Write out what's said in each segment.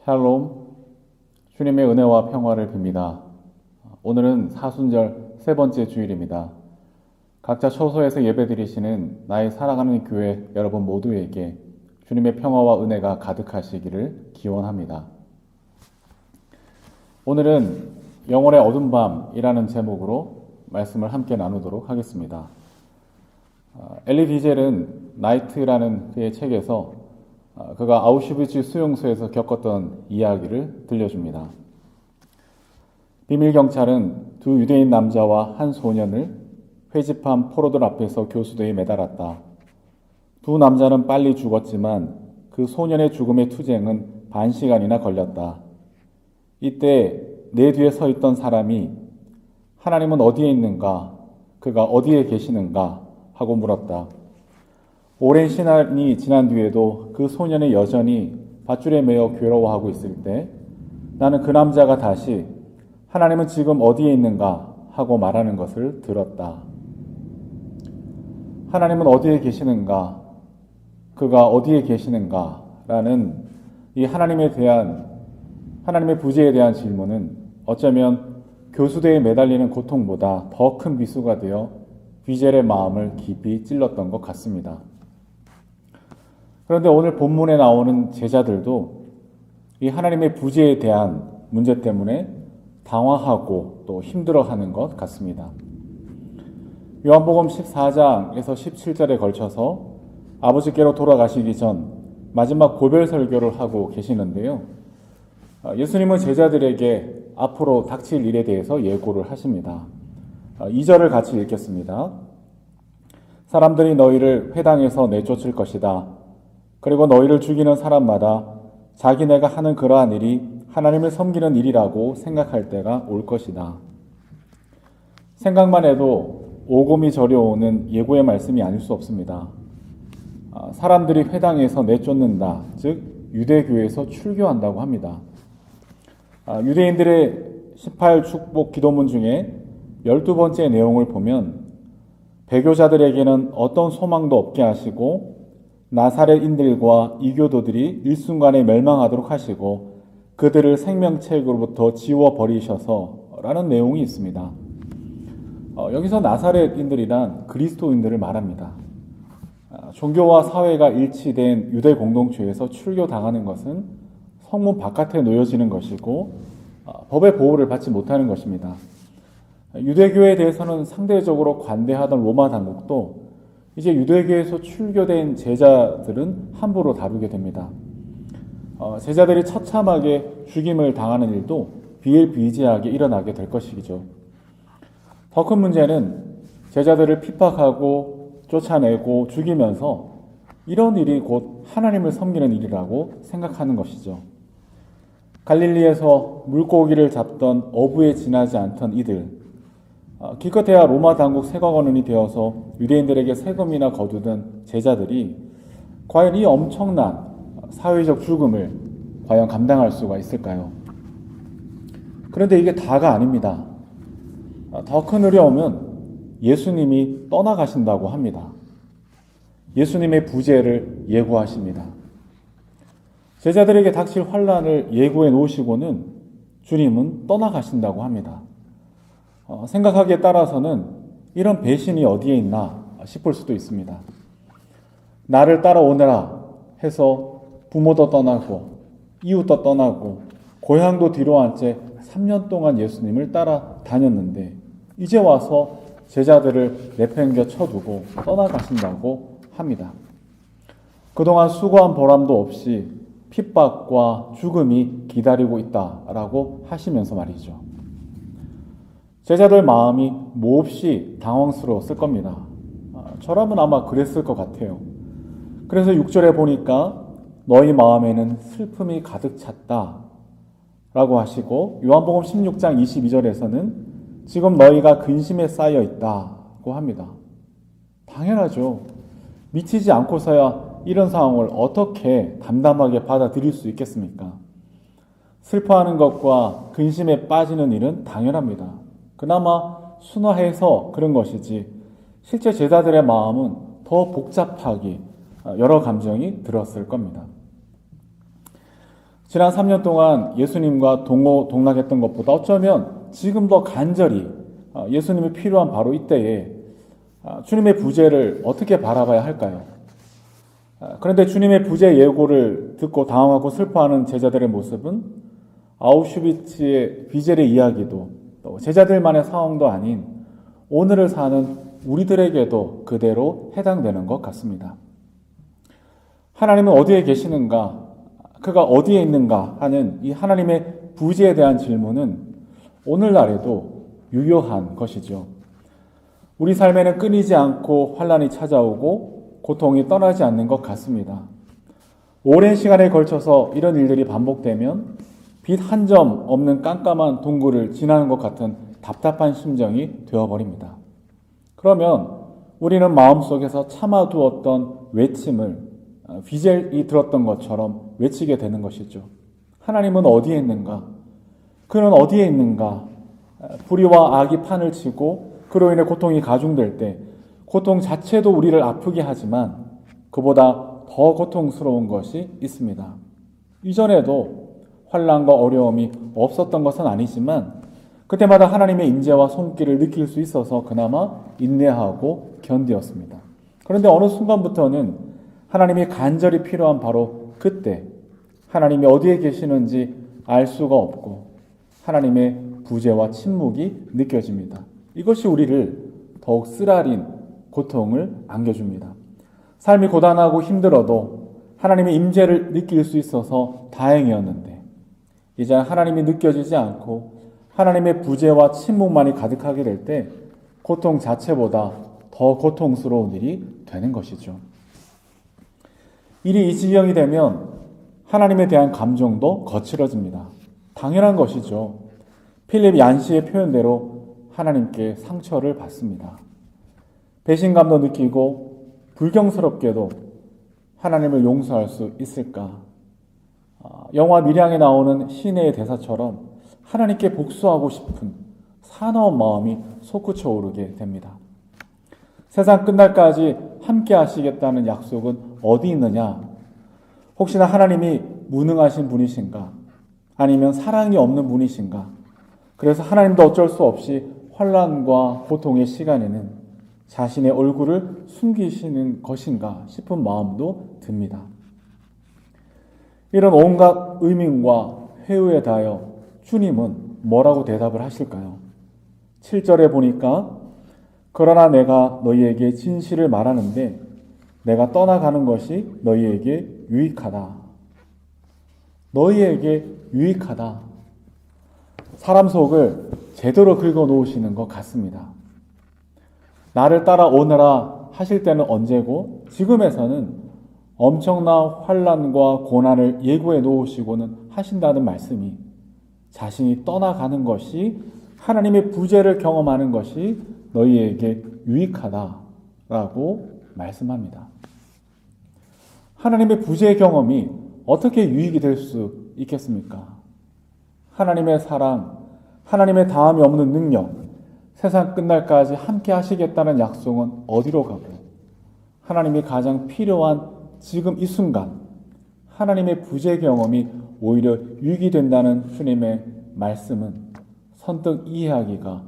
샬롬, 주님의 은혜와 평화를 빕니다. 오늘은 사순절 세 번째 주일입니다. 각자 처소에서 예배드리시는 나의 사랑하는 교회 여러분 모두에게 주님의 평화와 은혜가 가득하시기를 기원합니다. 오늘은 영혼의 어두운 밤이라는 제목으로 말씀을 함께 나누도록 하겠습니다. 엘리 비젤은 나이트라는 그의 책에서 그가 아우슈비츠 수용소에서 겪었던 이야기를 들려줍니다. 비밀경찰은 두 유대인 남자와 한 소년을 회집한 포로들 앞에서 교수대에 매달았다. 두 남자는 빨리 죽었지만 그 소년의 죽음의 투쟁은 반시간이나 걸렸다. 이때 내 뒤에 서 있던 사람이 하나님은 어디에 있는가? 그가 어디에 계시는가? 하고 물었다. 오랜 시간이 지난 뒤에도 그 소년이 여전히 밧줄에 매여 괴로워하고 있을 때 나는 그 남자가 다시 하나님은 지금 어디에 있는가 하고 말하는 것을 들었다. 하나님은 어디에 계시는가? 그가 어디에 계시는가? 라는 이 하나님에 대한 하나님의 부재에 대한 질문은 어쩌면 교수대에 매달리는 고통보다 더 큰 비수가 되어 비젤의 마음을 깊이 찔렀던 것 같습니다. 그런데 오늘 본문에 나오는 제자들도 이 하나님의 부재에 대한 문제 때문에 당황하고 또 힘들어하는 것 같습니다. 요한복음 14장에서 17절에 걸쳐서 아버지께로 돌아가시기 전 마지막 고별 설교를 하고 계시는데요. 예수님은 제자들에게 앞으로 닥칠 일에 대해서 예고를 하십니다. 2절을 같이 읽겠습니다. 사람들이 너희를 회당에서 내쫓을 것이다. 그리고 너희를 죽이는 사람마다 자기네가 하는 그러한 일이 하나님을 섬기는 일이라고 생각할 때가 올 것이다. 생각만 해도 오금이 저려오는 예고의 말씀이 아닐 수 없습니다. 사람들이 회당에서 내쫓는다, 즉 유대교에서 출교한다고 합니다. 유대인들의 18축복 기도문 중에 12번째 내용을 보면 배교자들에게는 어떤 소망도 없게 하시고 나사렛인들과 이교도들이 일순간에 멸망하도록 하시고 그들을 생명책으로부터 지워버리셔서 라는 내용이 있습니다. 여기서 나사렛인들이란 그리스도인들을 말합니다. 종교와 사회가 일치된 유대 공동체에서 출교당하는 것은 성문 바깥에 놓여지는 것이고 법의 보호를 받지 못하는 것입니다. 유대교에 대해서는 상대적으로 관대하던 로마 당국도 이제 유대교에서 출교된 제자들은 함부로 다루게 됩니다. 제자들이 처참하게 죽임을 당하는 일도 비일비재하게 일어나게 될 것이죠. 더 큰 문제는 제자들을 핍박하고 쫓아내고 죽이면서 이런 일이 곧 하나님을 섬기는 일이라고 생각하는 것이죠. 갈릴리에서 물고기를 잡던 어부에 지나지 않던 이들, 기껏해야 로마 당국 세관원이 되어서 유대인들에게 세금이나 거두던 제자들이 과연 이 엄청난 사회적 죽음을 과연 감당할 수가 있을까요? 그런데 이게 다가 아닙니다. 더 큰 어려움은 예수님이 떠나가신다고 합니다. 예수님의 부재를 예고하십니다. 제자들에게 닥칠 환난을 예고해 놓으시고는 주님은 떠나가신다고 합니다. 생각하기에 따라서는 이런 배신이 어디에 있나 싶을 수도 있습니다. 나를 따라오너라 해서 부모도 떠나고 이웃도 떠나고 고향도 뒤로 한 채 3년 동안 예수님을 따라다녔는데 이제 와서 제자들을 내팽겨 쳐두고 떠나가신다고 합니다. 그동안 수고한 보람도 없이 핍박과 죽음이 기다리고 있다라고 하시면서 말이죠. 제자들 마음이 몹시 당황스러웠을 겁니다. 저라면 아마 그랬을 것 같아요. 그래서 6절에 보니까 너희 마음에는 슬픔이 가득 찼다 라고 하시고 요한복음 16장 22절에서는 지금 너희가 근심에 쌓여 있다고 합니다. 당연하죠. 미치지 않고서야 이런 상황을 어떻게 담담하게 받아들일 수 있겠습니까? 슬퍼하는 것과 근심에 빠지는 일은 당연합니다. 그나마 순화해서 그런 것이지 실제 제자들의 마음은 더 복잡하게 여러 감정이 들었을 겁니다. 지난 3년 동안 예수님과 동고동락했던 것보다 어쩌면 지금 더 간절히 예수님이 필요한 바로 이때에 주님의 부재를 어떻게 바라봐야 할까요? 그런데 주님의 부재 예고를 듣고 당황하고 슬퍼하는 제자들의 모습은 아우슈비츠의 비젤의 이야기도 또 제자들만의 상황도 아닌 오늘을 사는 우리들에게도 그대로 해당되는 것 같습니다. 하나님은 어디에 계시는가, 그가 어디에 있는가 하는 이 하나님의 부재에 대한 질문은 오늘날에도 유효한 것이죠. 우리 삶에는 끊이지 않고 환난이 찾아오고 고통이 떠나지 않는 것 같습니다. 오랜 시간에 걸쳐서 이런 일들이 반복되면 빛 한 점 없는 깜깜한 동굴을 지나는 것 같은 답답한 심정이 되어버립니다. 그러면 우리는 마음속에서 참아두었던 외침을 비젤이 들었던 것처럼 외치게 되는 것이죠. 하나님은 어디에 있는가? 그는 어디에 있는가? 불의와 악이 판을 치고 그로 인해 고통이 가중될 때 고통 자체도 우리를 아프게 하지만 그보다 더 고통스러운 것이 있습니다. 이전에도 환난과 어려움이 없었던 것은 아니지만 그때마다 하나님의 인재와 손길을 느낄 수 있어서 그나마 인내하고 견디었습니다. 그런데 어느 순간부터는 하나님이 간절히 필요한 바로 그때 하나님이 어디에 계시는지 알 수가 없고 하나님의 부재와 침묵이 느껴집니다. 이것이 우리를 더욱 쓰라린 고통을 안겨줍니다. 삶이 고단하고 힘들어도 하나님의 임재를 느낄 수 있어서 다행이었는데 이제 하나님이 느껴지지 않고 하나님의 부재와 침묵만이 가득하게 될 때 고통 자체보다 더 고통스러운 일이 되는 것이죠. 일이 이 지경이 되면 하나님에 대한 감정도 거칠어집니다. 당연한 것이죠. 필립 얀시의 표현대로 하나님께 상처를 받습니다. 배신감도 느끼고 불경스럽게도 하나님을 용서할 수 있을까? 영화 밀양에 나오는 시내의 대사처럼 하나님께 복수하고 싶은 사나운 마음이 솟구쳐 오르게 됩니다. 세상 끝날까지 함께 하시겠다는 약속은 어디 있느냐? 혹시나 하나님이 무능하신 분이신가? 아니면 사랑이 없는 분이신가? 그래서 하나님도 어쩔 수 없이 환난과 고통의 시간에는 자신의 얼굴을 숨기시는 것인가 싶은 마음도 듭니다. 이런 온갖 의민과 회유에 대하여 주님은 뭐라고 대답을 하실까요? 7절에 보니까 그러나 내가 너희에게 진실을 말하는데 내가 떠나가는 것이 너희에게 유익하다. 너희에게 유익하다. 사람 속을 제대로 긁어 놓으시는 것 같습니다. 나를 따라오너라 하실 때는 언제고 지금에서는 엄청난 환난과 고난을 예고해 놓으시고는 하신다는 말씀이 자신이 떠나가는 것이 하나님의 부재를 경험하는 것이 너희에게 유익하다라고 말씀합니다. 하나님의 부재의 경험이 어떻게 유익이 될 수 있겠습니까? 하나님의 사랑, 하나님의 다함이 없는 능력, 세상 끝날까지 함께 하시겠다는 약속은 어디로 가고 하나님이 가장 필요한 지금 이 순간 하나님의 부재 경험이 오히려 유익이 된다는 주님의 말씀은 선뜻 이해하기가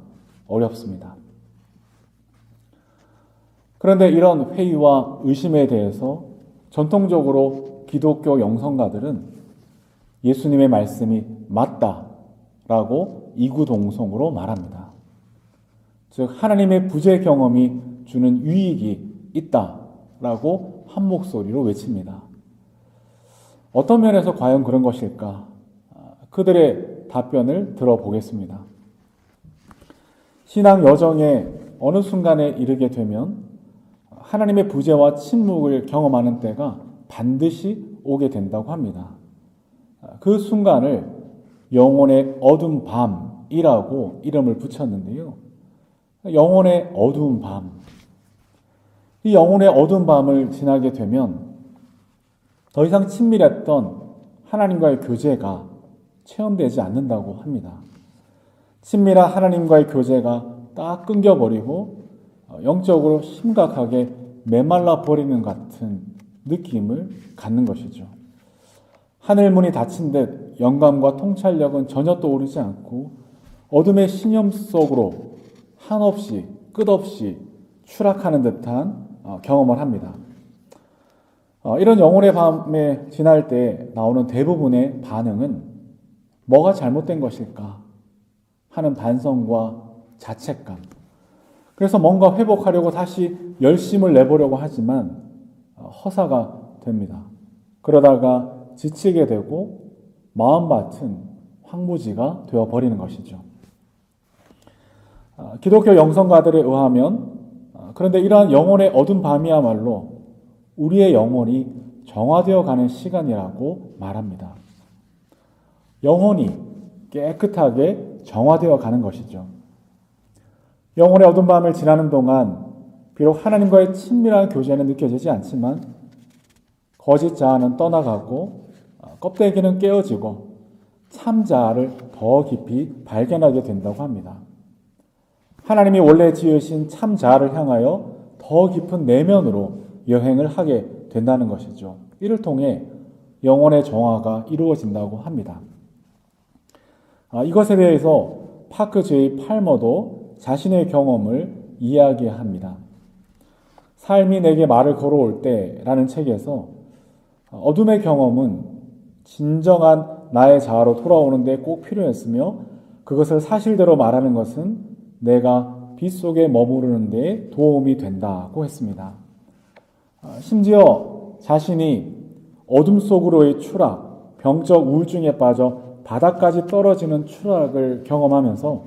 어렵습니다. 그런데 이런 회의와 의심에 대해서 전통적으로 기독교 영성가들은 예수님의 말씀이 맞다라고 이구동성으로 말합니다. 즉 하나님의 부재 경험이 주는 유익이 있다라고 한 목소리로 외칩니다. 어떤 면에서 과연 그런 것일까? 그들의 답변을 들어보겠습니다. 신앙 여정의 어느 순간에 이르게 되면 하나님의 부재와 침묵을 경험하는 때가 반드시 오게 된다고 합니다. 그 순간을 영혼의 어두운 밤이라고 이름을 붙였는데요. 영혼의 어두운 밤. 이 영혼의 어두운 밤을 지나게 되면 더 이상 친밀했던 하나님과의 교제가 체험되지 않는다고 합니다. 친밀한 하나님과의 교제가 딱 끊겨버리고 영적으로 심각하게 메말라 버리는 같은 느낌을 갖는 것이죠. 하늘문이 닫힌 듯 영감과 통찰력은 전혀 떠오르지 않고 어둠의 신념 속으로 한없이 끝없이 추락하는 듯한 경험을 합니다. 이런 영혼의 밤에 지날 때 나오는 대부분의 반응은 뭐가 잘못된 것일까 하는 반성과 자책감. 그래서 뭔가 회복하려고 다시 열심을 내보려고 하지만 허사가 됩니다. 그러다가 지치게 되고 마음밭은 황무지가 되어버리는 것이죠. 기독교 영성가들에 의하면 그런데 이러한 영혼의 어두운 밤이야말로 우리의 영혼이 정화되어 가는 시간이라고 말합니다. 영혼이 깨끗하게 정화되어 가는 것이죠. 영혼의 어두운 밤을 지나는 동안 비록 하나님과의 친밀한 교제는 느껴지지 않지만 거짓 자아는 떠나가고 껍데기는 깨어지고 참 자아를 더 깊이 발견하게 된다고 합니다. 하나님이 원래 지으신 참 자아를 향하여 더 깊은 내면으로 여행을 하게 된다는 것이죠. 이를 통해 영혼의 정화가 이루어진다고 합니다. 이것에 대해서 파크 J. 팔머도 자신의 경험을 이야기합니다. 삶이 내게 말을 걸어올 때라는 책에서 어둠의 경험은 진정한 나의 자아로 돌아오는 데 꼭 필요했으며 그것을 사실대로 말하는 것은 내가 빛 속에 머무르는 데 도움이 된다고 했습니다. 심지어 자신이 어둠 속으로의 추락, 병적 우울증에 빠져 바닥까지 떨어지는 추락을 경험하면서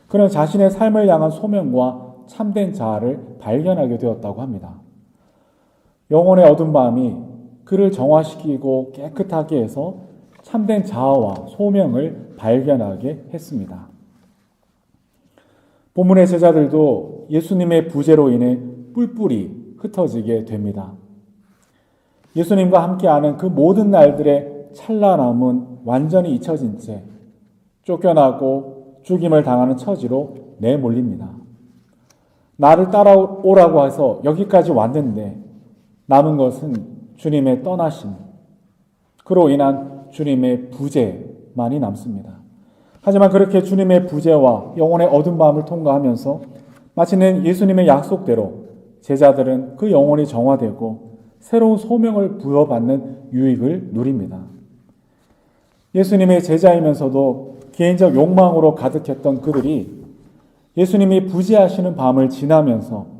그는 자신의 삶을 향한 소명과 참된 자아를 발견하게 되었다고 합니다. 영혼의 어두운 밤이 그를 정화시키고 깨끗하게 해서 참된 자아와 소명을 발견하게 했습니다. 본문의 제자들도 예수님의 부재로 인해 뿔뿔이 흩어지게 됩니다. 예수님과 함께하는 그 모든 날들의 찬란함은 완전히 잊혀진 채 쫓겨나고 죽임을 당하는 처지로 내몰립니다. 나를 따라오라고 해서 여기까지 왔는데 남은 것은 주님의 떠나심, 그로 인한 주님의 부재만이 남습니다. 하지만 그렇게 주님의 부재와 영혼의 어두운 밤을 통과하면서 마치는 예수님의 약속대로 제자들은 그 영혼이 정화되고 새로운 소명을 부여받는 유익을 누립니다. 예수님의 제자이면서도 개인적 욕망으로 가득했던 그들이 예수님이 부재하시는 밤을 지나면서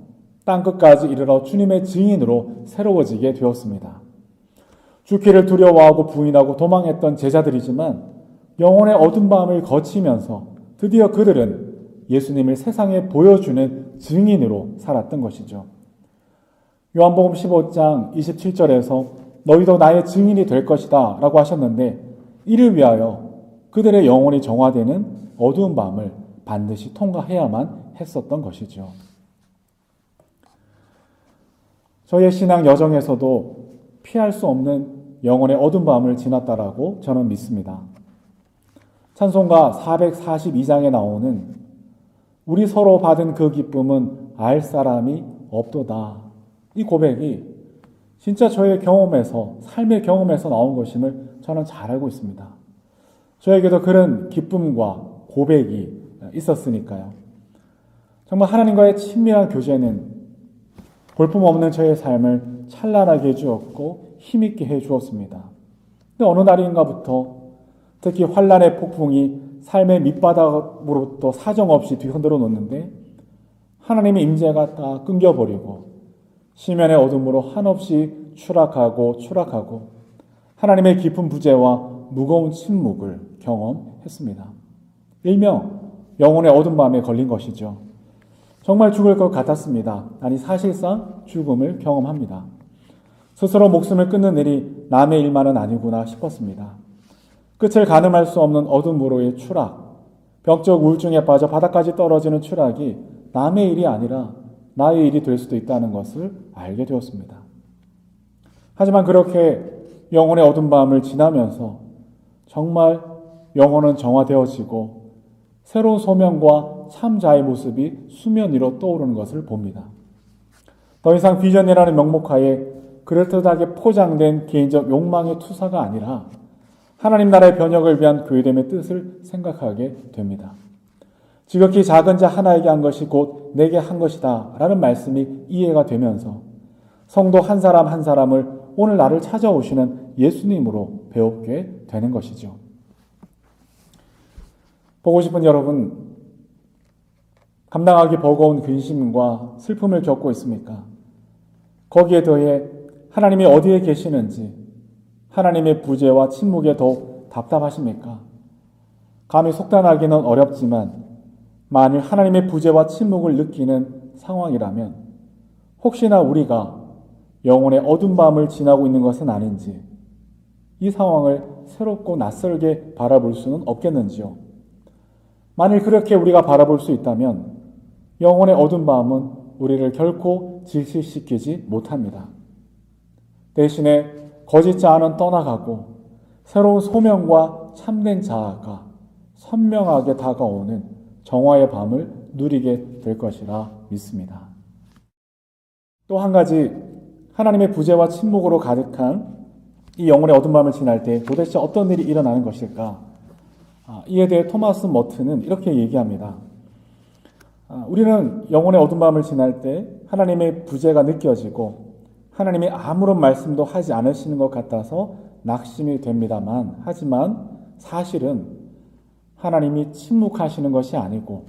땅끝까지 이르러 주님의 증인으로 새로워지게 되었습니다. 죽기를 두려워하고 부인하고 도망했던 제자들이지만 영혼의 어두운 밤을 거치면서 드디어 그들은 예수님을 세상에 보여주는 증인으로 살았던 것이죠. 요한복음 15장 27절에서 너희도 나의 증인이 될 것이다 라고 하셨는데 이를 위하여 그들의 영혼이 정화되는 어두운 밤을 반드시 통과해야만 했었던 것이죠. 저의 신앙 여정에서도 피할 수 없는 영혼의 어두운 밤을 지났다라고 저는 믿습니다. 찬송가 442장에 나오는 우리 서로 받은 그 기쁨은 알 사람이 없도다. 이 고백이 진짜 저의 경험에서, 삶의 경험에서 나온 것임을 저는 잘 알고 있습니다. 저에게도 그런 기쁨과 고백이 있었으니까요. 정말 하나님과의 친밀한 교제는 볼품없는 저의 삶을 찬란하게 해주었고 힘있게 해주었습니다. 근데 어느 날인가부터 특히 환란의 폭풍이 삶의 밑바닥으로부터 사정없이 뒤흔들어 놓는데 하나님의 임재가 딱 끊겨버리고 시면의 어둠으로 한없이 추락하고 하나님의 깊은 부재와 무거운 침묵을 경험했습니다. 일명 영혼의 어두운 밤에 걸린 것이죠. 정말 죽을 것 같았습니다. 아니 사실상 죽음을 경험합니다. 스스로 목숨을 끊는 일이 남의 일만은 아니구나 싶었습니다. 끝을 가늠할 수 없는 어둠으로의 추락, 병적 우울증에 빠져 바닥까지 떨어지는 추락이 남의 일이 아니라 나의 일이 될 수도 있다는 것을 알게 되었습니다. 하지만 그렇게 영혼의 어두운 밤을 지나면서 정말 영혼은 정화되어지고 새로운 소명과 참자의 모습이 수면 위로 떠오르는 것을 봅니다. 더 이상 비전이라는 명목하에 그럴듯하게 포장된 개인적 욕망의 투사가 아니라 하나님 나라의 변혁을 위한 교회됨의 뜻을 생각하게 됩니다. 지극히 작은 자 하나에게 한 것이 곧 내게 한 것이다 라는 말씀이 이해가 되면서 성도 한 사람 한 사람을 오늘 나를 찾아오시는 예수님으로 배우게 되는 것이죠. 보고 싶은 여러분, 감당하기 버거운 근심과 슬픔을 겪고 있습니까? 거기에 더해 하나님이 어디에 계시는지, 하나님의 부재와 침묵에 더욱 답답하십니까? 감히 속단하기는 어렵지만 만일 하나님의 부재와 침묵을 느끼는 상황이라면 혹시나 우리가 영혼의 어두운 밤을 지나고 있는 것은 아닌지, 이 상황을 새롭고 낯설게 바라볼 수는 없겠는지요? 만일 그렇게 우리가 바라볼 수 있다면 영혼의 어두운 밤은 우리를 결코 질식시키지 못합니다. 대신에 거짓 자아는 떠나가고 새로운 소명과 참된 자아가 선명하게 다가오는 정화의 밤을 누리게 될 것이라 믿습니다. 또 한 가지, 하나님의 부재와 침묵으로 가득한 이 영혼의 어두운 밤을 지날 때 도대체 어떤 일이 일어나는 것일까? 이에 대해 토마스 머튼은 이렇게 얘기합니다. 우리는 영혼의 어두운 밤을 지날 때 하나님의 부재가 느껴지고 하나님이 아무런 말씀도 하지 않으시는 것 같아서 낙심이 됩니다만, 하지만 사실은 하나님이 침묵하시는 것이 아니고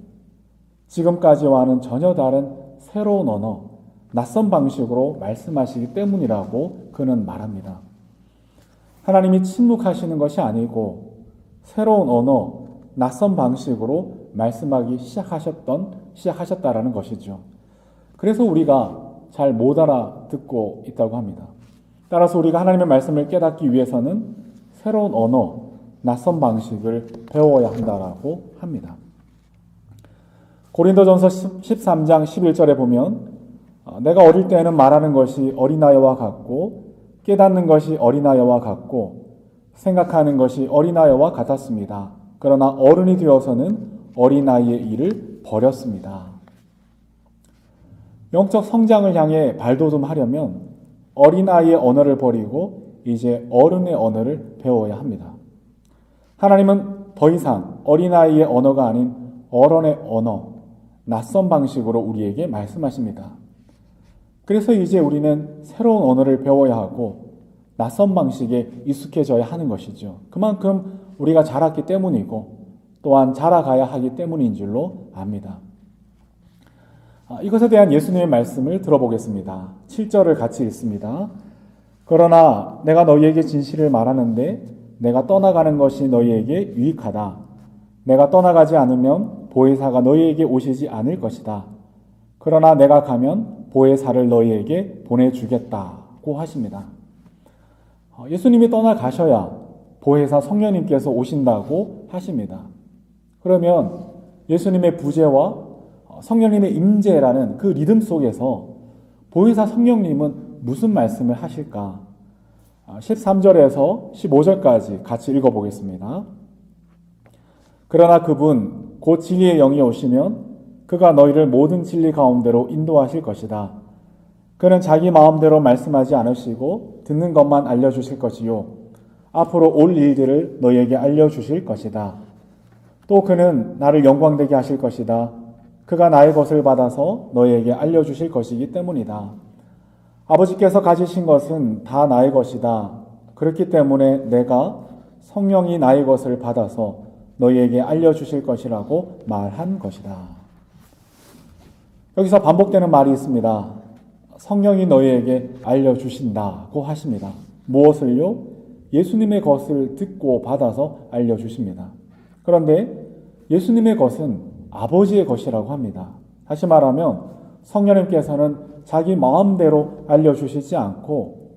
지금까지와는 전혀 다른 새로운 언어, 낯선 방식으로 말씀하시기 때문이라고 그는 말합니다. 하나님이 침묵하시는 것이 아니고 새로운 언어, 낯선 방식으로 말씀하기 시작하셨다라는 것이죠. 그래서 우리가 잘 못 알아듣고 있다고 합니다. 따라서 우리가 하나님의 말씀을 깨닫기 위해서는 새로운 언어, 낯선 방식을 배워야 한다라고 합니다. 고린도전서 13장 11절에 보면 내가 어릴 때에는 말하는 것이 어린아이와 같고 깨닫는 것이 어린아이와 같고 생각하는 것이 어린아이와 같았습니다. 그러나 어른이 되어서는 어린아이의 일을 버렸습니다. 영적 성장을 향해 발돋움하려면 어린아이의 언어를 버리고 이제 어른의 언어를 배워야 합니다. 하나님은 더 이상 어린아이의 언어가 아닌 어른의 언어, 낯선 방식으로 우리에게 말씀하십니다. 그래서 이제 우리는 새로운 언어를 배워야 하고 낯선 방식에 익숙해져야 하는 것이죠. 그만큼 우리가 자랐기 때문이고 또한 자라가야 하기 때문인 줄로 압니다. 이것에 대한 예수님의 말씀을 들어보겠습니다. 7절을 같이 읽습니다. 그러나 내가 너희에게 진실을 말하는데 내가 떠나가는 것이 너희에게 유익하다. 내가 떠나가지 않으면 보혜사가 너희에게 오시지 않을 것이다. 그러나 내가 가면 보혜사를 너희에게 보내주겠다고 하십니다. 예수님이 떠나가셔야 보혜사 성령님께서 오신다고 하십니다. 그러면 예수님의 부재와 성령님의 임재라는 그 리듬 속에서 보혜사 성령님은 무슨 말씀을 하실까? 13절에서 15절까지 같이 읽어보겠습니다. 그러나 그분 곧 진리의 영이 오시면 그가 너희를 모든 진리 가운데로 인도하실 것이다. 그는 자기 마음대로 말씀하지 않으시고 듣는 것만 알려주실 것이요 앞으로 올 일들을 너희에게 알려주실 것이다. 또 그는 나를 영광되게 하실 것이다. 그가 나의 것을 받아서 너희에게 알려주실 것이기 때문이다. 아버지께서 가지신 것은 다 나의 것이다. 그렇기 때문에 내가 성령이 나의 것을 받아서 너희에게 알려주실 것이라고 말한 것이다. 여기서 반복되는 말이 있습니다. 성령이 너희에게 알려주신다고 하십니다. 무엇을요? 예수님의 것을 듣고 받아서 알려주십니다. 그런데 예수님의 것은 아버지의 것이라고 합니다. 다시 말하면 성령님께서는 자기 마음대로 알려주시지 않고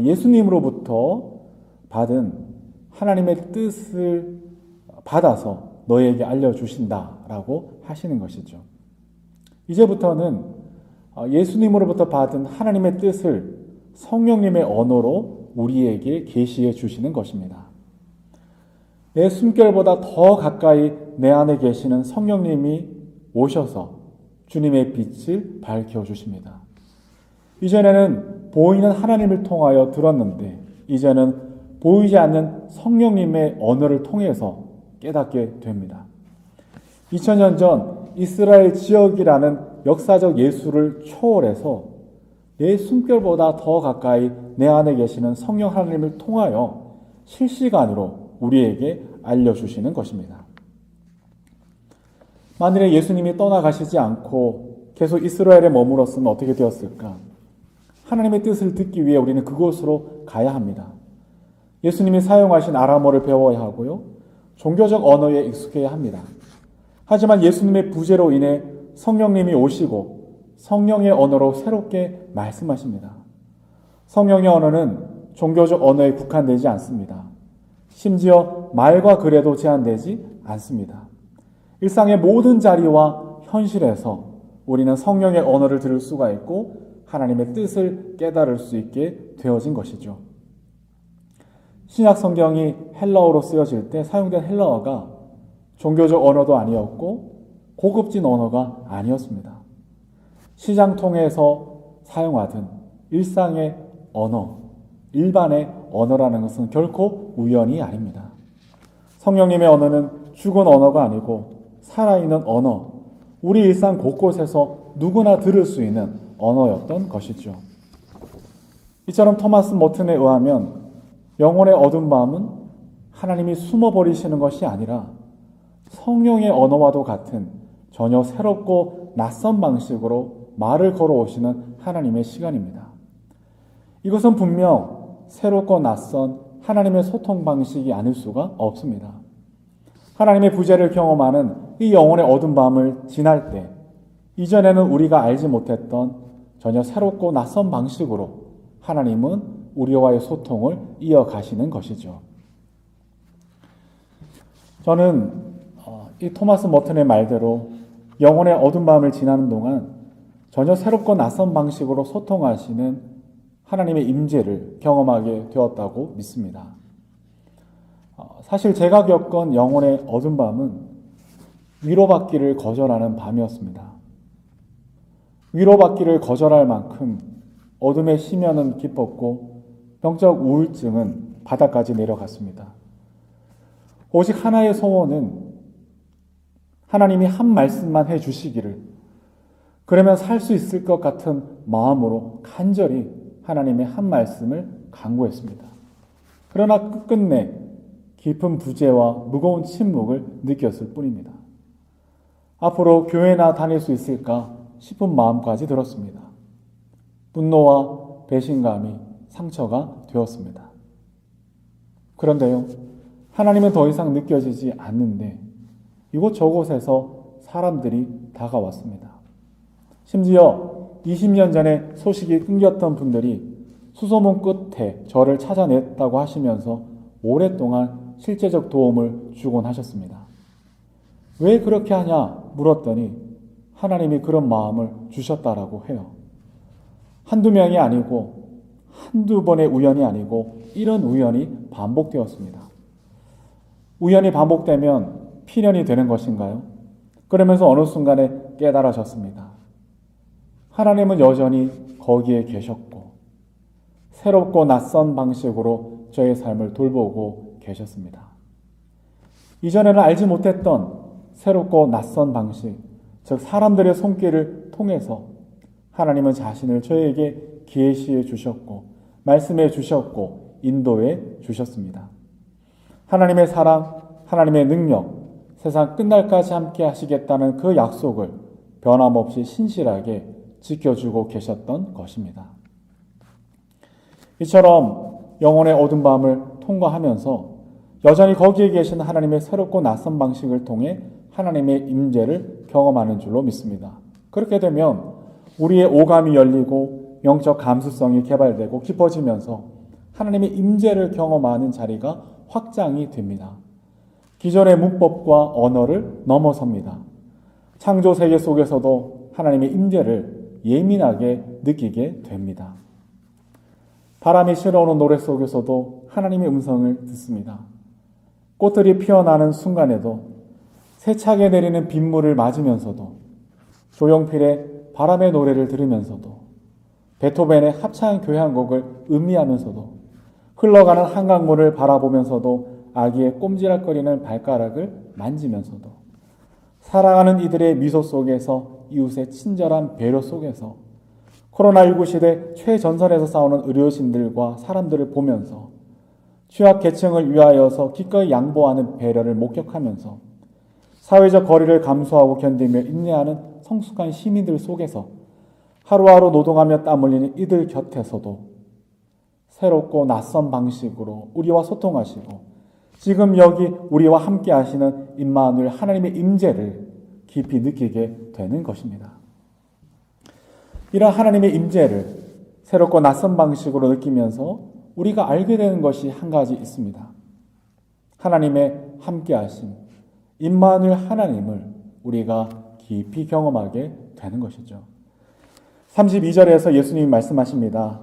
예수님으로부터 받은 하나님의 뜻을 받아서 너희에게 알려주신다라고 하시는 것이죠. 이제부터는 예수님으로부터 받은 하나님의 뜻을 성령님의 언어로 우리에게 계시해 주시는 것입니다. 내 숨결보다 더 가까이 내 안에 계시는 성령님이 오셔서 주님의 빛을 밝혀주십니다. 이전에는 보이는 하나님을 통하여 들었는데 이제는 보이지 않는 성령님의 언어를 통해서 깨닫게 됩니다. 2000년 전 이스라엘 지역이라는 역사적 예수를 초월해서 내 숨결보다 더 가까이 내 안에 계시는 성령 하나님을 통하여 실시간으로 우리에게 알려주시는 것입니다. 만일에 예수님이 떠나가시지 않고 계속 이스라엘에 머물렀으면 어떻게 되었을까? 하나님의 뜻을 듣기 위해 우리는 그곳으로 가야 합니다. 예수님이 사용하신 아람어를 배워야 하고요. 종교적 언어에 익숙해야 합니다. 하지만 예수님의 부재로 인해 성령님이 오시고 성령의 언어로 새롭게 말씀하십니다. 성령의 언어는 종교적 언어에 국한되지 않습니다. 심지어 말과 글에도 제한되지 않습니다. 일상의 모든 자리와 현실에서 우리는 성령의 언어를 들을 수가 있고 하나님의 뜻을 깨달을 수 있게 되어진 것이죠. 신약 성경이 헬라어로 쓰여질 때 사용된 헬라어가 종교적 언어도 아니었고 고급진 언어가 아니었습니다. 시장통에서 사용하던 일상의 언어, 일반의 언어라는 것은 결코 우연이 아닙니다. 성령님의 언어는 죽은 언어가 아니고 살아있는 언어, 우리 일상 곳곳에서 누구나 들을 수 있는 언어였던 것이죠. 이처럼 토마스 머튼에 의하면 영혼의 어두운 마음은 하나님이 숨어버리시는 것이 아니라 성령의 언어와도 같은 전혀 새롭고 낯선 방식으로 말을 걸어오시는 하나님의 시간입니다. 이것은 분명 새롭고 낯선 하나님의 소통 방식이 아닐 수가 없습니다. 하나님의 부재를 경험하는 이 영혼의 어두운 밤을 지날 때 이전에는 우리가 알지 못했던 전혀 새롭고 낯선 방식으로 하나님은 우리와의 소통을 이어가시는 것이죠. 저는 이 토마스 머튼의 말대로 영혼의 어두운 밤을 지나는 동안 전혀 새롭고 낯선 방식으로 소통하시는 하나님의 임재를 경험하게 되었다고 믿습니다. 사실 제가 겪은 영혼의 어두운 밤은 위로받기를 거절하는 밤이었습니다. 위로받기를 거절할 만큼 어둠의 심연은 깊었고 영적 우울증은 바닥까지 내려갔습니다. 오직 하나의 소원은 하나님이 한 말씀만 해주시기를, 그러면 살 수 있을 것 같은 마음으로 간절히 하나님의 한 말씀을 간구했습니다. 그러나 끝끝내 깊은 부재와 무거운 침묵을 느꼈을 뿐입니다. 앞으로 교회나 다닐 수 있을까 싶은 마음까지 들었습니다. 분노와 배신감이 상처가 되었습니다. 그런데요, 하나님은 더 이상 느껴지지 않는데 이곳저곳에서 사람들이 다가왔습니다. 심지어 20년 전에 소식이 끊겼던 분들이 수소문 끝에 저를 찾아냈다고 하시면서 오랫동안 실제적 도움을 주곤 하셨습니다. 왜 그렇게 하냐 물었더니 하나님이 그런 마음을 주셨다라고 해요. 한두 명이 아니고 한두 번의 우연이 아니고 이런 우연이 반복되었습니다. 우연이 반복되면 필연이 되는 것인가요? 그러면서 어느 순간에 깨달으셨습니다. 하나님은 여전히 거기에 계셨고 새롭고 낯선 방식으로 저의 삶을 돌보고 계셨습니다. 이전에는 알지 못했던 새롭고 낯선 방식, 즉 사람들의 손길을 통해서 하나님은 자신을 저에게 계시해 주셨고 말씀해 주셨고 인도해 주셨습니다. 하나님의 사랑, 하나님의 능력, 세상 끝날까지 함께 하시겠다는 그 약속을 변함없이 신실하게 지켜주고 계셨던 것입니다. 이처럼 영혼의 어두운 밤을 통과하면서 여전히 거기에 계신 하나님의 새롭고 낯선 방식을 통해 하나님의 임재를 경험하는 줄로 믿습니다. 그렇게 되면 우리의 오감이 열리고 영적 감수성이 개발되고 깊어지면서 하나님의 임재를 경험하는 자리가 확장이 됩니다. 기존의 문법과 언어를 넘어섭니다. 창조 세계 속에서도 하나님의 임재를 예민하게 느끼게 됩니다. 바람이 실어오는 노래 속에서도 하나님의 음성을 듣습니다. 꽃들이 피어나는 순간에도 세차게 내리는 빗물을 맞으면서도 조용필의 바람의 노래를 들으면서도 베토벤의 합창 교향곡을 음미하면서도 흘러가는 한강물을 바라보면서도 아기의 꼼지락거리는 발가락을 만지면서도 살아가는 이들의 미소 속에서 이웃의 친절한 배려 속에서 코로나19 시대 최전선에서 싸우는 의료진들과 사람들을 보면서 취약계층을 위하여서 기꺼이 양보하는 배려를 목격하면서 사회적 거리를 감수하고 견디며 인내하는 성숙한 시민들 속에서 하루하루 노동하며 땀 흘리는 이들 곁에서도 새롭고 낯선 방식으로 우리와 소통하시고 지금 여기 우리와 함께 하시는 임마누엘 하나님의 임재를 깊이 느끼게 되는 것입니다. 이런 하나님의 임재를 새롭고 낯선 방식으로 느끼면서 우리가 알게 되는 것이 한 가지 있습니다. 하나님의 함께 하심, 임마누엘 하나님을 우리가 깊이 경험하게 되는 것이죠. 32절에서 예수님이 말씀하십니다.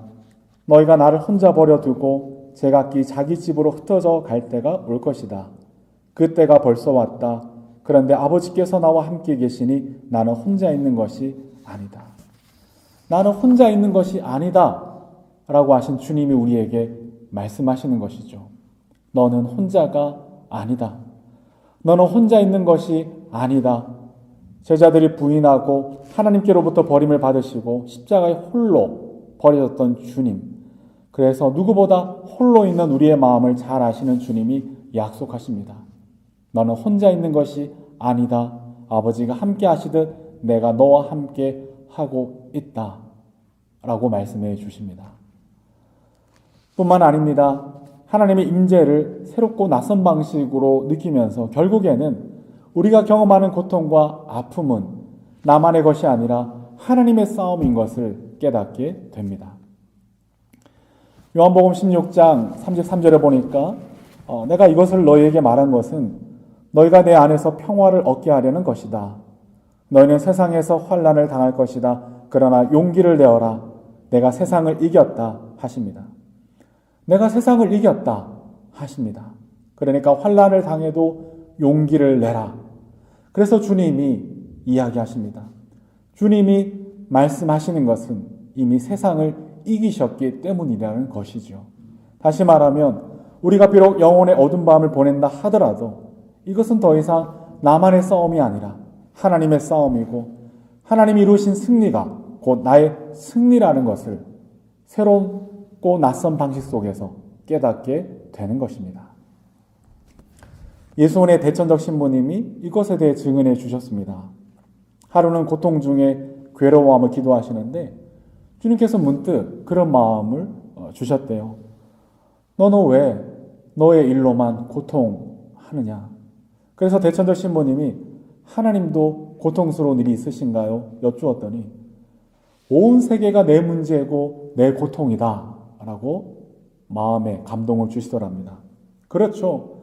너희가 나를 혼자 버려두고 제각기 자기 집으로 흩어져 갈 때가 올 것이다. 그 때가 벌써 왔다. 그런데 아버지께서 나와 함께 계시니 나는 혼자 있는 것이 아니다. 나는 혼자 있는 것이 아니다. 라고 하신 주님이 우리에게 말씀하시는 것이죠. 너는 혼자가 아니다. 너는 혼자 있는 것이 아니다. 제자들이 부인하고 하나님께로부터 버림을 받으시고 십자가에 홀로 버려졌던 주님. 그래서 누구보다 홀로 있는 우리의 마음을 잘 아시는 주님이 약속하십니다. 너는 혼자 있는 것이 아니다. 아버지가 함께 하시듯 내가 너와 함께 하고 있다. 라고 말씀해 주십니다. 뿐만 아닙니다. 하나님의 임재를 새롭고 낯선 방식으로 느끼면서 결국에는 우리가 경험하는 고통과 아픔은 나만의 것이 아니라 하나님의 싸움인 것을 깨닫게 됩니다. 요한복음 16장 33절에 보니까 내가 이것을 너희에게 말한 것은 너희가 내 안에서 평화를 얻게 하려는 것이다. 너희는 세상에서 환난을 당할 것이다. 그러나 용기를 내어라. 내가 세상을 이겼다 하십니다. 내가 세상을 이겼다 하십니다. 그러니까 환난을 당해도 용기를 내라. 그래서 주님이 이야기하십니다. 주님이 말씀하시는 것은 이미 세상을 이기셨기 때문이라는 것이죠. 다시 말하면 우리가 비록 영혼의 어두운 밤을 보낸다 하더라도 이것은 더 이상 나만의 싸움이 아니라 하나님의 싸움이고 하나님이 이루신 승리가 곧 나의 승리라는 것을 새롭고 낯선 방식 속에서 깨닫게 되는 것입니다. 예수원의 대천적 신부님이 이것에 대해 증언해 주셨습니다. 하루는 고통 중에 괴로워함을 기도하시는데 주님께서 문득 그런 마음을 주셨대요. 너는 왜 너의 일로만 고통하느냐? 그래서 대천적 신부님이 하나님도 고통스러운 일이 있으신가요? 여쭈었더니 온 세계가 내 문제고 내 고통이다 라고 마음에 감동을 주시더랍니다. 그렇죠.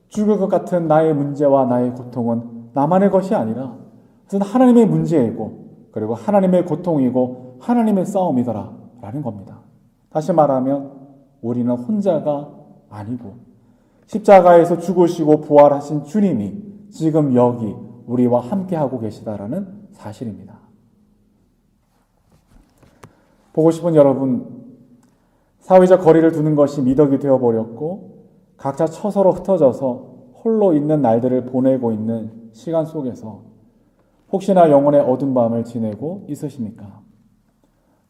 죽을 것 같은 나의 문제와 나의 고통은 나만의 것이 아니라 그것은 하나님의 문제이고 그리고 하나님의 고통이고 하나님의 싸움이더라 라는 겁니다. 다시 말하면 우리는 혼자가 아니고 십자가에서 죽으시고 부활하신 주님이 지금 여기 우리와 함께하고 계시다라는 사실입니다. 보고 싶은 여러분, 사회적 거리를 두는 것이 미덕이 되어버렸고 각자 처서로 흩어져서 홀로 있는 날들을 보내고 있는 시간 속에서 혹시나 영혼의 어두운 밤을 지내고 있으십니까?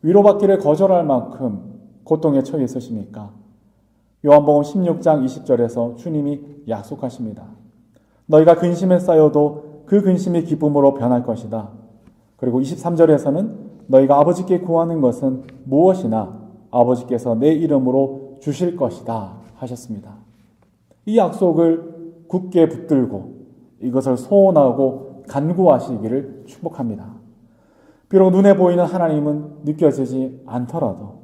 위로받기를 거절할 만큼 고통에 처해 있으십니까? 요한복음 16장 20절에서 주님이 약속하십니다. 너희가 근심에 쌓여도 그 근심이 기쁨으로 변할 것이다. 그리고 23절에서는 너희가 아버지께 구하는 것은 무엇이나 아버지께서 내 이름으로 주실 것이다 하셨습니다. 이 약속을 굳게 붙들고 이것을 소원하고 간구하시기를 축복합니다. 비록 눈에 보이는 하나님은 느껴지지 않더라도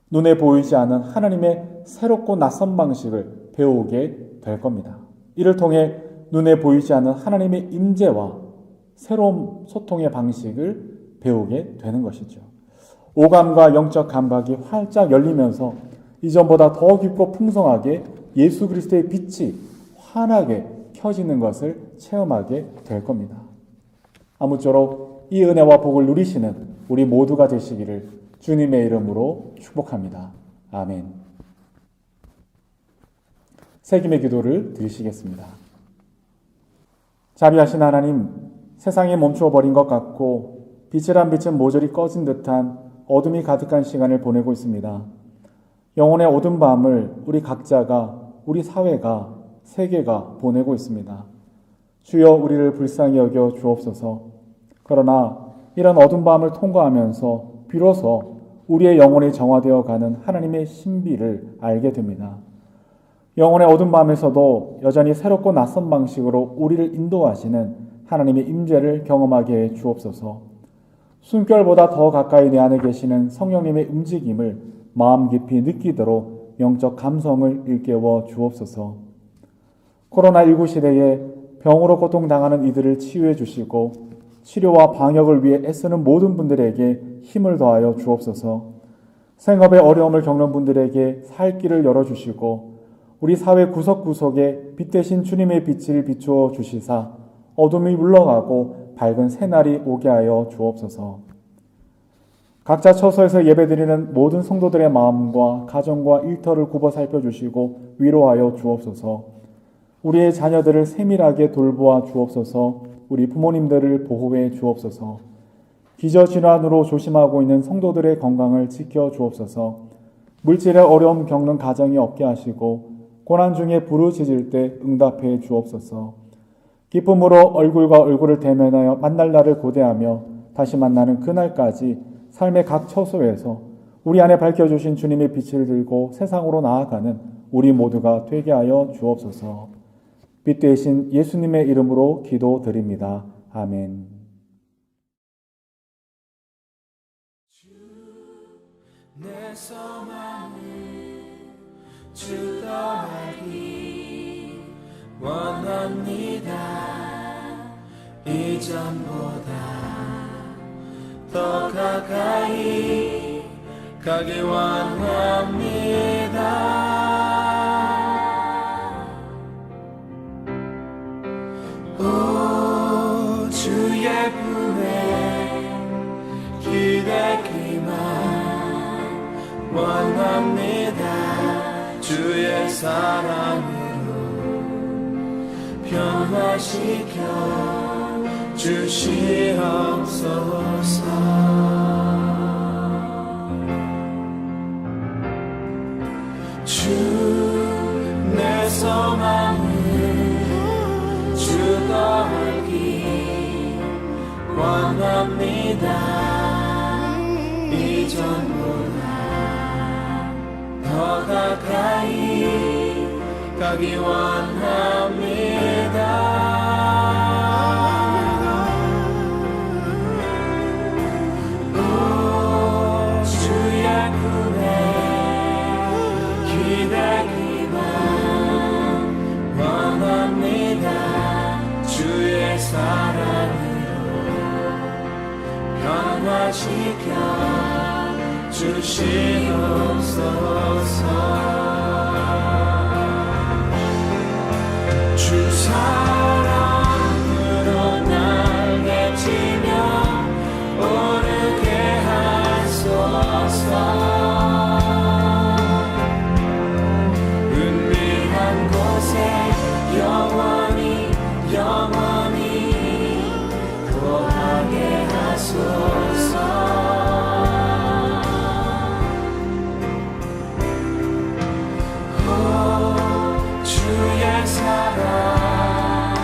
눈에 보이지 않은 하나님의 새롭고 낯선 방식을 배우게 될 겁니다. 이를 통해 눈에 보이지 않는 하나님의 임재와 새로운 소통의 방식을 배우게 되는 것이죠. 오감과 영적 감각이 활짝 열리면서 이전보다 더 깊고 풍성하게 예수 그리스도의 빛이 환하게 켜지는 것을 체험하게 될 겁니다. 아무쪼록 이 은혜와 복을 누리시는 우리 모두가 되시기를 주님의 이름으로 축복합니다. 아멘. 새김의 기도를 드리시겠습니다. 자비하신 하나님, 세상이 멈추어 버린 것 같고 빛이란 빛은 모조리 꺼진 듯한 어둠이 가득한 시간을 보내고 있습니다. 영혼의 어두운 밤을 우리 각자가, 우리 사회가, 세계가 보내고 있습니다. 주여 우리를 불쌍히 여겨 주옵소서. 그러나 이런 어두운 밤을 통과하면서 비로소 우리의 영혼이 정화되어 가는 하나님의 신비를 알게 됩니다. 영혼의 어두운 밤에서도 여전히 새롭고 낯선 방식으로 우리를 인도하시는 하나님의 임재를 경험하게 해 주옵소서. 숨결보다 더 가까이 내 안에 계시는 성령님의 움직임을 마음 깊이 느끼도록 영적 감성을 일깨워 주옵소서. 코로나19 시대에 병으로 고통당하는 이들을 치유해 주시고 치료와 방역을 위해 애쓰는 모든 분들에게 힘을 더하여 주옵소서. 생업의 어려움을 겪는 분들에게 살 길을 열어주시고 우리 사회 구석구석에 빛 대신 주님의 빛을 비추어 주시사 어둠이 물러가고 밝은 새날이 오게 하여 주옵소서. 각자 처소에서 예배드리는 모든 성도들의 마음과 가정과 일터를 굽어 살펴주시고 위로하여 주옵소서. 우리의 자녀들을 세밀하게 돌보아 주옵소서. 우리 부모님들을 보호해 주옵소서. 기저질환으로 조심하고 있는 성도들의 건강을 지켜 주옵소서. 물질의 어려움 겪는 가정이 없게 하시고 고난 중에 부르짖을 때 응답해 주옵소서. 기쁨으로 얼굴과 얼굴을 대면하여 만날 날을 고대하며 다시 만나는 그날까지 삶의 각 처소에서 우리 안에 밝혀주신 주님의 빛을 들고 세상으로 나아가는 우리 모두가 되게 하여 주옵소서. 빛 되신 예수님의 이름으로 기도드립니다. 아멘. 내 소망을 주도 알기 원합니다. 이전보다 더 가까이 가기 원합니다. 오 주의 품에 기대기만 원합니다. 주의 사랑으로 변화시켜 주시옵소서. 주 내 소망을 주도 알기 원합니다. 이전보다 더 가까이 가기 원합니다. 오 주의 품에 기대기만 원합니다. 주의 사랑으로 변화시켜 주시옵소서. 주 사랑으로 날개치며 오르게 하소서. 은밀한 곳에 영원히 거하게 하소서. 주의 사랑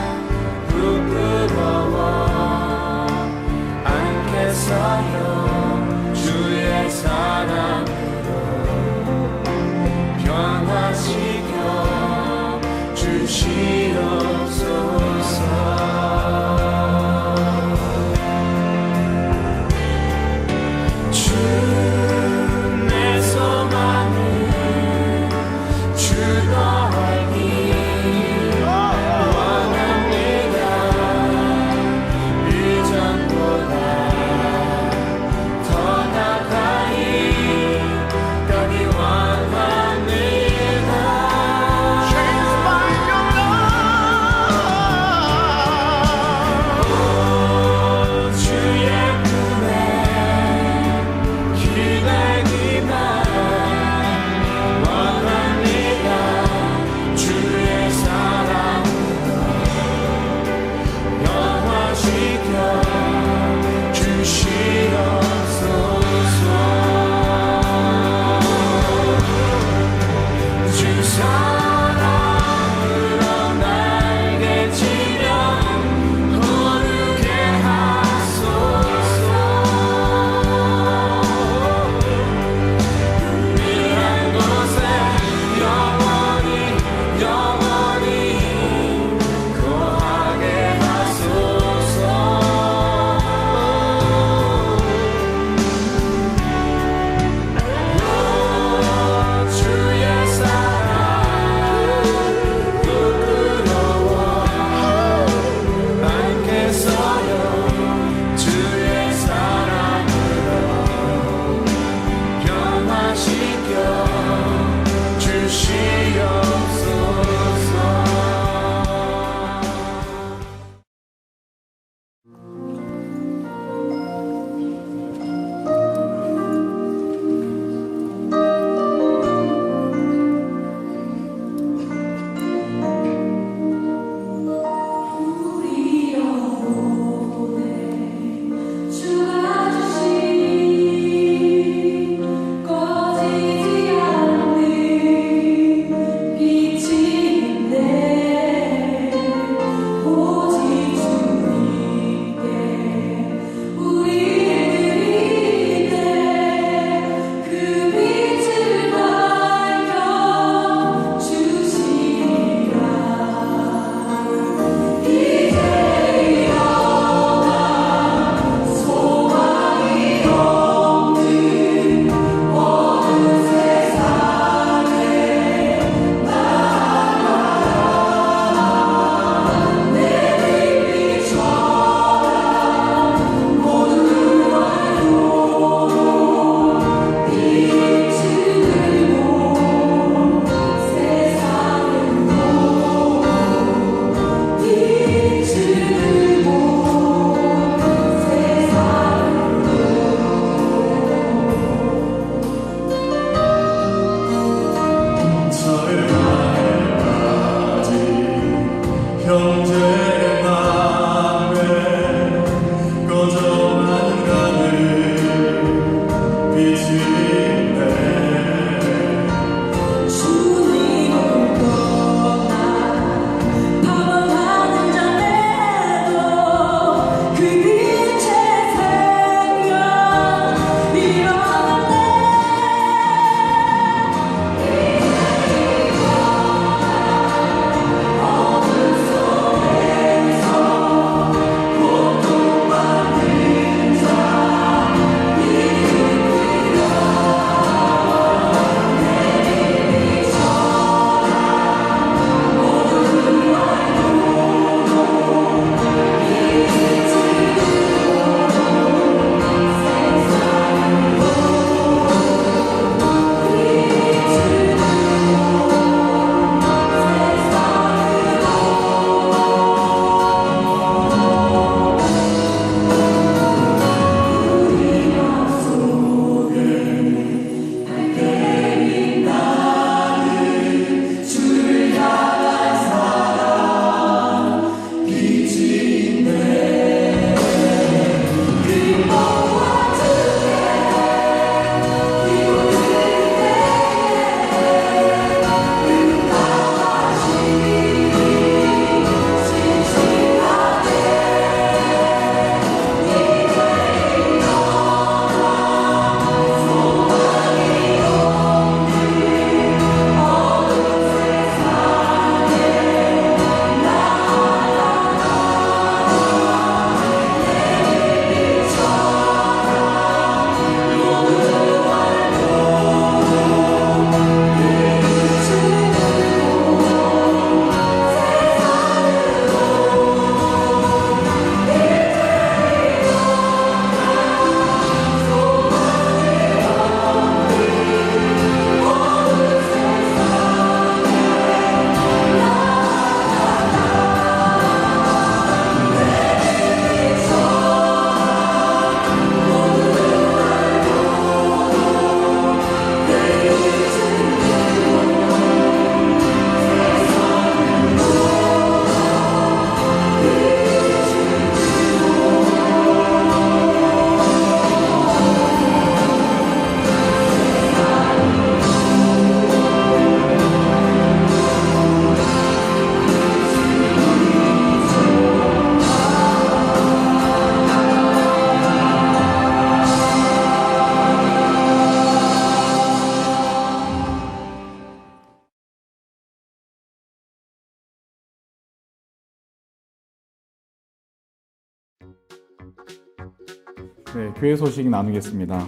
네, 교회 소식 나누겠습니다.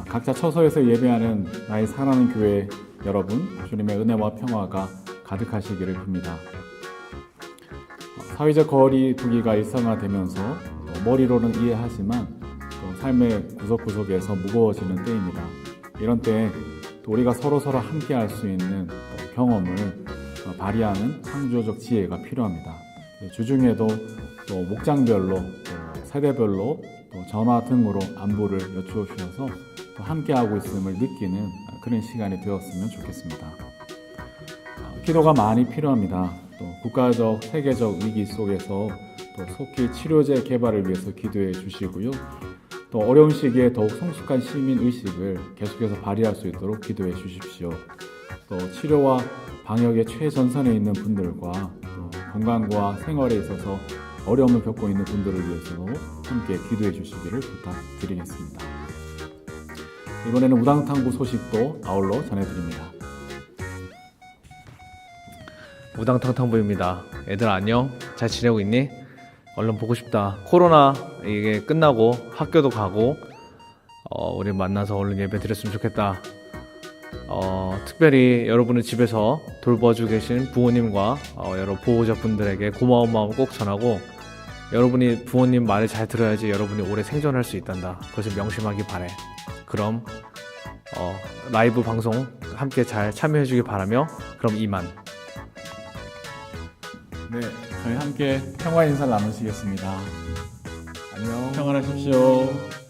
각자 처소에서 예배하는 나의 사랑하는 교회 여러분, 주님의 은혜와 평화가 가득하시기를 빕니다. 사회적 거리 두기가 일상화되면서 머리로는 이해하지만 또 삶의 구석구석에서 무거워지는 때입니다. 이런 때에 또 우리가 서로서로 함께 할 수 있는 경험을 발휘하는 창조적 지혜가 필요합니다. 주중에도 또 목장별로, 또 세대별로, 또 전화 등으로 안부를 여쭈어 주셔서 또 함께하고 있음을 느끼는 그런 시간이 되었으면 좋겠습니다. 기도가 많이 필요합니다. 또 국가적, 세계적 위기 속에서 또 속히 치료제 개발을 위해서 기도해 주시고요. 또 어려운 시기에 더욱 성숙한 시민 의식을 계속해서 발휘할 수 있도록 기도해 주십시오. 또 치료와 방역의 최전선에 있는 분들과 또 건강과 생활에 있어서 어려움을 겪고 있는 분들을 위해서도 함께 기도해 주시기를 부탁드리겠습니다. 이번에는 우당탕구 소식도 아울러 전해드립니다. 우당탕탕부입니다. 애들 안녕? 잘 지내고 있니? 얼른 보고 싶다. 코로나 이게 끝나고 학교도 가고 우리 만나서 얼른 예배 드렸으면 좋겠다. 특별히 여러분의 집에서 돌봐주고 계신 부모님과 여러 보호자분들에게 고마운 마음 꼭 전하고, 여러분이 부모님 말을 잘 들어야지 여러분이 오래 생존할 수 있단다. 그것을 명심하기 바래. 그럼 라이브 방송 함께 잘 참여해주기 바라며, 그럼 이만. 네, 저희 함께 평화 인사를 나누시겠습니다. 안녕. 평안하십시오.